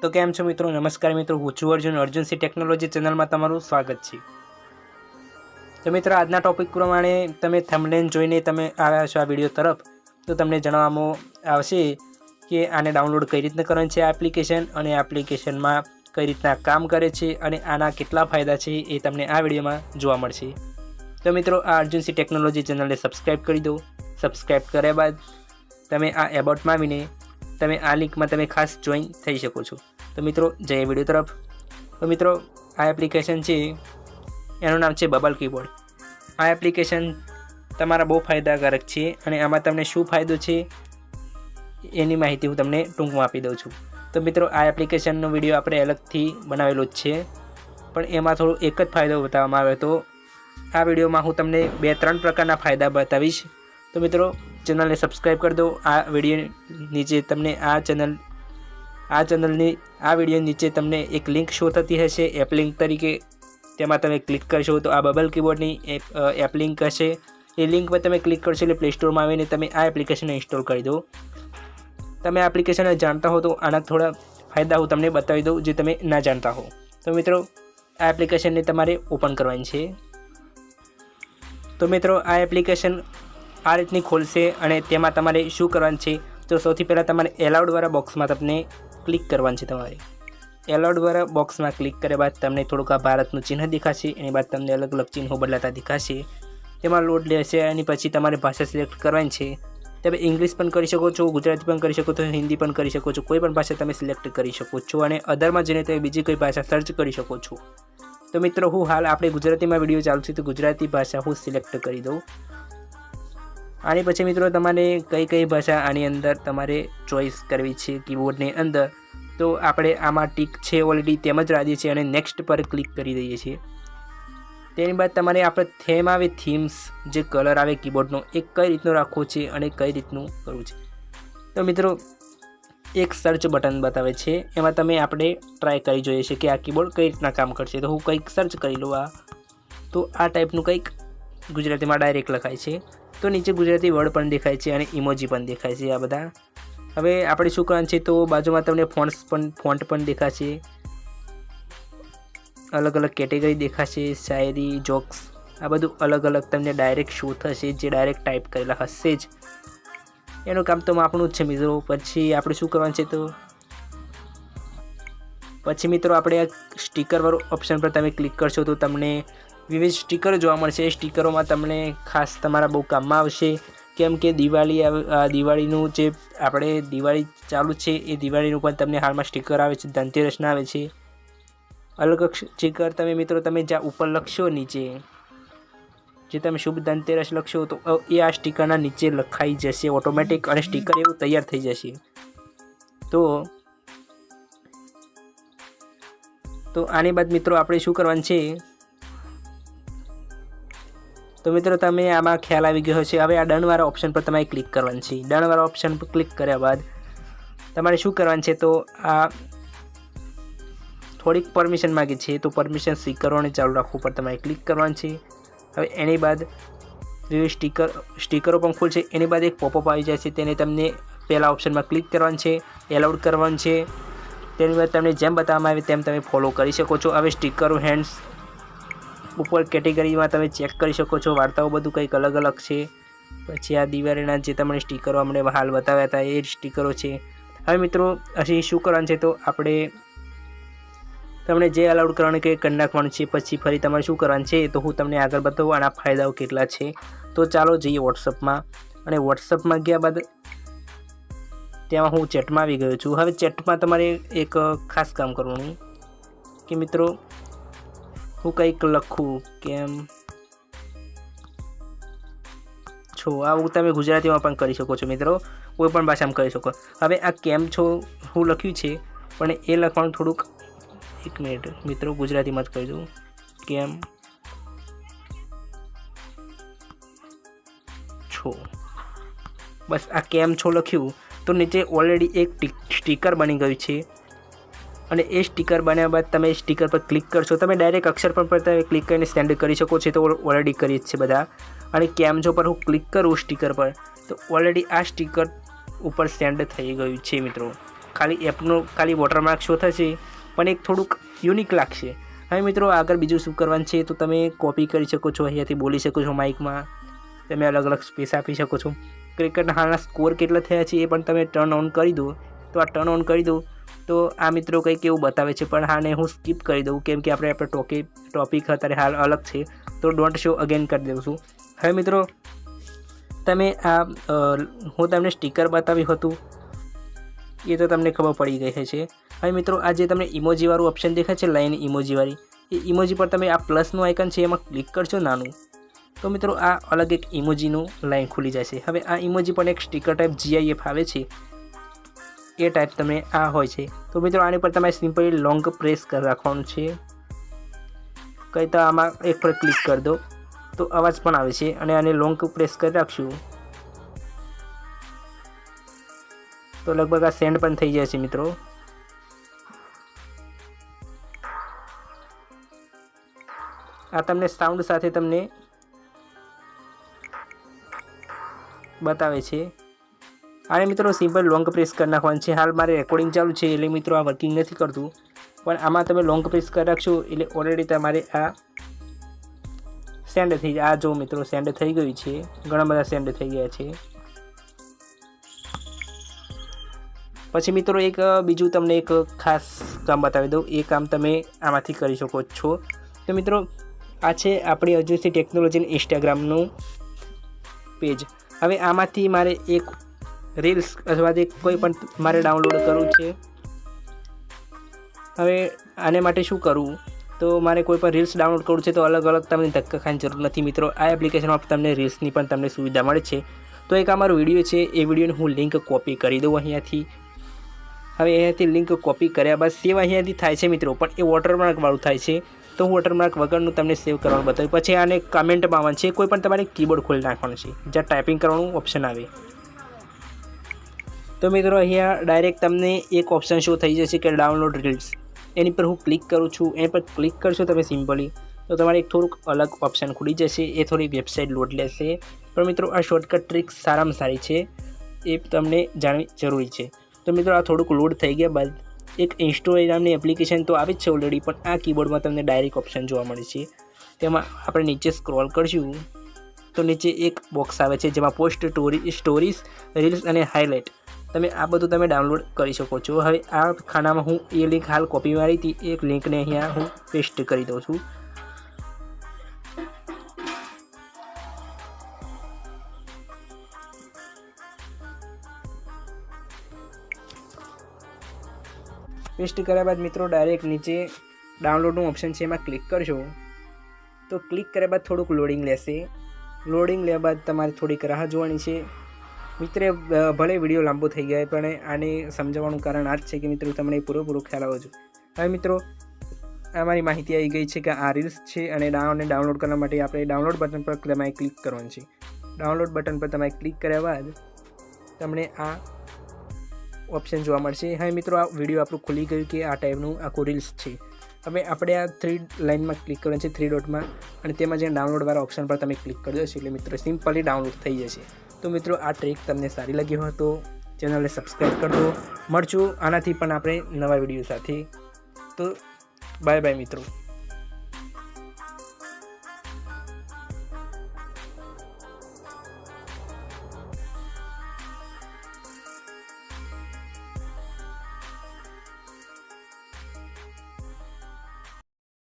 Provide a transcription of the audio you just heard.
तो केम छो मित्रों, नमस्कार मित्रों, हूँ छुं अर्जुन। अर्जुन Sinh.Technology चेनल में तमारुं स्वागत है। तो मित्रों, आजना टॉपिक प्रमाणे तमे थंबनेल जोईने तमे आव्या छो आ विडियो तरफ, तो तमने जणाववामां आवशे कि आने डाउनलॉड कई रीतना करवानुं छे एप्लिकेशन अने एप्लिकेशन में कई रीतना काम करे छे अने आना केटला फायदा छे ए तमने आ विडियो में जोवा मळशे। तो मित्रों, आ अर्जुन Sinh.Technology चेनल ने सब्सक्राइब करी दो। सब्सक्राइब कर्या बाद तमे आ एबाउट में आवीने तमे आ लिंक में तमे खास जॉइन थई शको छो। तो मित्रों, जय विडियो तरफ। तो मित्रों, आ एप्लिकेशन है एनु नाम है बबल कीबोर्ड। आ एप्लिकेशन तमारा बहुत फायदाकारक है और आम तमने शू फायदो है एनी माहिती हूँ तमने टूंक में आपी दऊँ छूँ। तो मित्रों, आ एप्लिकेशन विडियो आपणे अलगथी बनावेलो है, पण एमां थोड़ो एक ज फायदो बताववामां आव्यो। तो आ विडियो में हूँ तमने 2-3 प्रकारना फायदा बतावीश। तो मित्रों, चेनल ने सब्सक्राइब कर दो। आ विडियो नीचे तमने आ चेनलनी आ विडियो नीचे तमने एक लिंक शो थती हशे एप लिंक तरीके, तेमां तमे क्लिक करशो तो आ बबल कीबोर्डनी एप लिंक हशे। ए लिंक पर तमे क्लिक करशो एटले प्ले स्टोर में आवीने तमे आ एप्लिकेशन इंस्टॉल करी दो। तमे एप्लिकेशन जानता हो तो आना थोड़ा फायदा हूँ तमने बतावी दऊँ जे तमे ना जानता हो। तो मित्रों, आ एप्लिकेशन ने तमारे ओपन करवानी छे। तो मित्रों, आ एप्लिकेशन आ रीतनी खोलशे अने तेमां तमारे शुं करवानुं छे। तो सौथी पहला तमारे एलाउड वाला बॉक्स में तमने क्लिक करवानुं छे। तमारे एलाउड वाला बॉक्स में क्लिक कर्या बाद तमने थोड़ुंक आ भारतनुं चिन्ह देखाशे। एनी बाद तमने अलग अलग चिन्हों बदलाता देखाशे। तेमां लोड लेशे एनी पछी तमारे भाषा सिलेक्ट करवानी छे। तमे इंग्लिश पण करी शको छो, गुजराती पण करी शको छो, हिंदी पण करी शको छो। कोई पण भाषा तमे सिलेक्ट करी शको छो अने अदर में जईने तमे बीजी कोई भाषा सर्च करी शको छो। तो मित्रों, हूँ हाल आपणे गुजराती में विडियो चालू छे तो गुजराती भाषा हूँ सिलेक्ट करी दऊँ। आनी पछी मित्रों, तमारे कई कई भाषा आनी अंदर तमारे चॉइस करवी छे कीबोर्डनी अंदर। तो आपणे आमां टीक छे ऑलरेडी तेमज राजी छे अने नेक्स्ट पर क्लिक करी दईए छीए। तेनी बाद तमारे आपणे थीम आवे, थीम्स जे कलर आवे कीबोर्डनो ए कई रीतनो राखवो छे अने कई रीतनुं करवुं छे। तो मित्रों, एक सर्च बटन बतावे छे, एमां तमे आपणे ट्राय करी जोईए छे कि आ कीबोर्ड कई रीतना काम करशे। तो हूँ कंईक सर्च करी लऊं। आ तो आ टाइपनुं कंईक गुजरातीमां डायरेक्ट लखाय छे। तो नीचे गुजराती वर्ड पण देखाय छे अने इमोजी पण देखाय छे। आ बधा हवे आपणे शुं करवानुं छे तो बाजुमां तमने फॉन्ट पण देखाशे, अलग अलग केटेगरी देखाशे, शायरी, जोक्स, आ बधुं अलग अलग तमने डायरेक्ट शो थशे जे डायरेक्ट टाइप करेला हशे ज। एनुं काम तो आपणुं ज छे मित्रों। पछी आपणे शुं करवानुं छे तो पछी मित्रों आपणे आ स्टीकर वाळो ऑप्शन पर तमे क्लिक करशो तो तमने विविध स्टीकर जोवा मळशे। स्टीकरों में तमने खास तमारा बहु काममां आवशे, केम के दिवाळीनुं जे आपणे दिवाળી चालू छे ए दिवाळीनुं पण तमने हालमां स्टीकर आवे छे, धनतेरसना आवे छे। अलग स्टीकर तमे मित्रों तमे ज्यां उपर लखशो नीचे जे तमे शुभ धनतेरस लखशो तो ए आ स्टीकरना नीचे लखाई जशे ऑटोमेटिक अने स्टीकर एवुं तैयार थई जशे। तो आनी बाद मित्रों आपणे शुं करवानुं छे तो मित्रों तमे आमां ख्याल आवी गयो हशे। हवे आ डन वाळा ऑप्शन पर तमारे क्लिक करवानुं छे। डन वाळा ऑप्शन पर क्लिक कर्या बाद तमारे शुं करवानुं छे तो आ थोड़ीक परमिशन मांगे छे तो परमिशन स्टीकरोने चालू राखवा पर तमारे क्लिक करवानुं छे। हवे एनी बाद विविध स्टीकरो पण खुलशे। एनी बाद एक पॉपअप आई जशे, तेने तमने पहला ऑप्शन में क्लिक करवानुं छे, एलाउड करवानुं छे। तेनी बाद तमने जेम बताववामां आवे तेम तमे फॉलो करी शको छो। हवे स्टीकरो हेन्ड्स ऊपर केटेगरी में तमे चेक करी शको छो। वार्ताओ बधुं कंईक अलग अलग छे। पछी आ दिवाळीना जे तमने स्टीकरो अमणे हाल बताव्या हता ए स्टीकरो छे। हवे मित्रों, हજી शुं करवानुं छे तो आपणे तमने जे अलाउड करवानुं के करी नाखवानुं छे। पछी फरी तमारे शुं करवानुं छे तो हूँ तमने आगळ बतावुं आना फायदाओ केटला छे। तो चालो जईए वॉट्सअप में अने वॉट्सअप में गया बाद त्यामां हूँ चेट में आवी गयो छुं। हवे चेट में तमारे एक खास काम करवानुं कि मित्रों हूँ कंईक लखूँ केम छो। आवुं तमे गुजराती में पण करी शको छो मित्रों, कोई पण भाषामां करी शको। हवे आ केम छो हूँ लख्युं छे पण ए लखवानुं थोड़ुंक, एक मिनिट मित्रों गुजराती में ज करी दूँ। केम छो, बस आ केम छो लख्युं तो नीचे ऑलरेडी एक स्टीकर बनी गयुं छे અને એ સ્ટીકર બન્યા બાદ તમે સ્ટીકર પર ક્લિક કરશો। તમે ડાયરેક્ટ અક્ષર પર તમે ક્લિક કરીને સેન્ડ કરી શકો છો। તો ઓલરેડી કરી જ છે બધા। અને કેમ જો પર હું ક્લિક કરું સ્ટીકર પર તો ઓલરેડી આ સ્ટીકર ઉપર સેન્ડ થઈ ગયું છે મિત્રો। ખાલી એપનો ખાલી વોટરમાર્ક શો થશે, પણ એક થોડુંક યુનિક લાગશે. હવે મિત્રો આગળ બીજું શું કરવાનું છે તો તમે કોપી કરી શકો છો, અહીંયાથી બોલી શકો છો માઇકમાં, તમે અલગ અલગ સ્પેસ આપી શકો છો. ક્રિકેટના હાલના સ્કોર કેટલા થયા છે એ પણ તમે ટર્ન ઓન કરી દો. તો આ ટર્ન ઓન કરી દો તો આ મિત્રો કંઈક એવું બતાવે છે, પણ હાને હું સ્કીપ કરી દઉં કેમ કે આપણે ટોપિક અત્યારે હાલ અલગ છે, તો ડોન્ટ શો અગેન કરી દઉં છું. હવે મિત્રો તમે આ હું તમને સ્ટીકર બતાવ્યું હતું એ તો તમને ખબર પડી ગઈ છે. હવે મિત્રો આ જે તમને ઇમોજીવાળું ઓપ્શન દેખાય છે, લાઇન ઇમોજીવાળી, એ ઇમોજી પર તમે આ પ્લસનું આઇકન છે એમાં ક્લિક કરશો નાનું, તો મિત્રો આ અલગ એક ઇમોજીનું લાઇન ખુલી જશે. હવે આ ઇમોજી પણ એક સ્ટીકર ટાઈપ GIF આવે છે એ ટાઈપ તમે આ હોય છે. તો મિત્રો આની પર તમારે સિમ્પલી લોંગ પ્રેસ કરી રાખવાનું છે. કંઈ તો આમાં એક પર ક્લિક કરી દો તો અવાજ પણ આવે છે, અને આને લોંગ પ્રેસ કરી રાખશું તો લગભગ આ સેન્ડ પણ થઈ જાય છે મિત્રો. આ તમને સાઉન્ડ સાથે તમને બતાવે છે. આને મિત્રો સિમ્પલ લોંગ પ્રેસ કરી નાખવાનું છે. હાલ મારે રેકોર્ડિંગ ચાલુ છે એટલે મિત્રો આ વર્કિંગ નથી કરતું, પણ આમાં તમે લોંગ પ્રેસ કરી રાખશો એટલે ઓલરેડી તમારે આ સેન્ડ થઈ જાય. આ જો મિત્રો સેન્ડ થઈ ગયું છે, ઘણા બધા સેન્ડ થઈ ગયા છે. પછી મિત્રો એક બીજું તમને એક ખાસ કામ બતાવી દઉં, એ કામ તમે આમાંથી કરી શકો છો. તો મિત્રો આ છે આપણી અર્જુનસિંહ ટેકનોલોજીનું ઇન્સ્ટાગ્રામનું પેજ. હવે આમાંથી મારે એક રીલ્સ અથવા કોઈ પણ મારે ડાઉનલોડ કરવું છે. હવે આને માટે શું કરવું, તો મારે કોઈ પણ રીલ્સ ડાઉનલોડ કરવું છે તો અલગ અલગ તમને ધક્કા ખાવાની જરૂર નથી મિત્રો. આ એપ્લિકેશનમાં તમને રીલ્સની પણ તમને સુવિધા મળે છે. તો એક અમારો વિડીયો છે, એ વિડીયોની હું લિંક કોપી કરી દઉં અહીંયાથી. હવે અહીંયાથી લિંક કોપી કર્યા બાદ સેવ અહીંયાથી થાય છે મિત્રો, પણ એ વોટરમાર્કવાળું થાય છે, તો હું વોટરમાર્ક વગરનું તમને સેવ કરવાનું બતાવ્યું. પછી આને કમેન્ટમાં આવવાનું છે, કોઈ પણ તમારે કીબોર્ડ ખોલી નાખવાનું છે જ્યાં ટાઈપિંગ કરવાનું ઓપ્શન આવે. તો મિત્રો અહીંયા ડાયરેક્ટ તમને એક ઓપ્શન શો થઈ જશે કે ડાઉનલોડ રીલ્સ, એની પર હું ક્લિક કરું છું. એની પર ક્લિક કરશો તમે સિમ્પલી તો તમારે એક થોડુંક અલગ ઓપ્શન ખુલી જશે, એ થોડી વેબસાઇટ લોડ લેશે. પણ મિત્રો આ શોર્ટકટ ટ્રીક સારામાં સારી છે, એ તમને જાણવી જરૂરી છે. તો મિત્રો આ થોડુંક લોડ થઈ ગયા બાદ એક ઇન્સ્ટાગ્રામની એપ્લિકેશન તો આવી જ છે ઓલરેડી, પણ આ કીબોર્ડમાં તમને ડાયરેક્ટ ઓપ્શન જોવા મળે છે. તેમાં આપણે નીચે સ્ક્રોલ કરશું તો નીચે એક બોક્સ આવે છે જેમાં પોસ્ટ, સ્ટોરીઝ, રીલ્સ અને હાઇલાઇટ, તમે આ બધું તમે ડાઉનલોડ કરી શકો છો. હવે આ ખાનામાં હું એ લિંક હાલ કોપી મારી હતી, એક લિંકને અહીંયા હું પેસ્ટ કરી દઉં છું. પેસ્ટ કર્યા બાદ મિત્રો ડાયરેક્ટ નીચે ડાઉનલોડનું ઓપ્શન છે એમાં ક્લિક કરશો તો ક્લિક કર્યા બાદ થોડુંક લોડિંગ લેશે. લોડિંગ લેવા બાદ તમારે થોડીક રાહ જોવાની છે. મિત્ર ભલે વિડીયો લાંબો થઈ ગયા પણ આને સમજાવવાનું કારણ આ જ છે કે મિત્રો તમને પૂરો ખ્યાલ આવવો જોઈએ. હવે મિત્રો અમારી માહિતી આવી ગઈ છે કે આ રીલ્સ છે, અને ડાઉનલોડ કરવા માટે આપણે ડાઉનલોડ બટન પર તમારે ક્લિક કરવાનું છે. ડાઉનલોડ બટન પર તમારે ક્લિક કર્યા બાદ તમને આ ઓપ્શન જોવા મળશે. હવે મિત્રો આ વિડીયો આપણું ખુલી ગયું કે આ ટાઈપનું આખું રીલ્સ છે. હવે આપણે આ 3 લાઇનમાં ક્લિક કરવાનું છે, 3 ડોટમાં, અને તેમાં જે ડાઉનલોડવાળા ઓપ્શન પર તમે ક્લિક કરી દેશો એટલે મિત્રો સિમ્પલી ડાઉનલોડ થઈ જશે. તો મિત્રો આ ટ્રીક તમને સારી લાગી હોય તો ચેનલને સબસ્ક્રાઈબ કરી દો. મળશું આનાથી પણ આપણે નવા વિડીયો સાથે. તો બાય બાય મિત્રો.